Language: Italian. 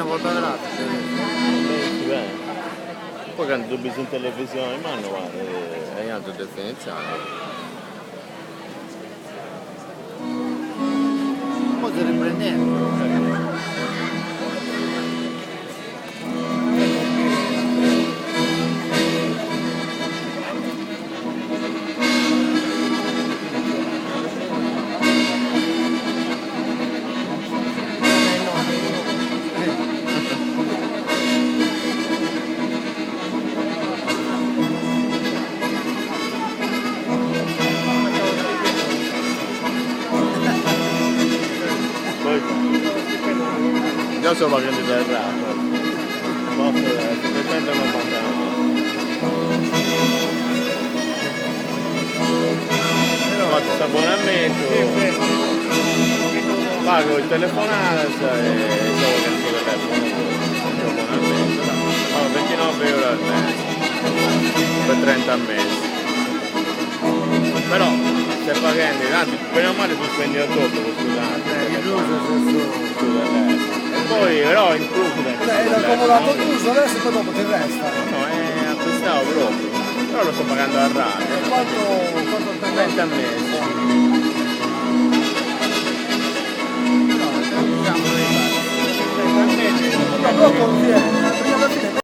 fotogramma. Bene. Poi quando tu bisogna in televisione, ma no, guarda, è in alta definizione. Poi si riprendendo. Io sono pagando del rap, posso 790 Io ho fatto questo abbonamento, pago il telefonato e solo che il telefono, l'abbonamento, pago 29 € al mese, per 30 mesi. Però se pagando, tanto bene o male tu spendi il doppio, scusate. Poi però incluso l'hai accumulato tu, adesso poi dopo ti resta. No, è acquistato proprio. Però lo sto pagando a rate. Quanto 30 mesi. No, però conviene.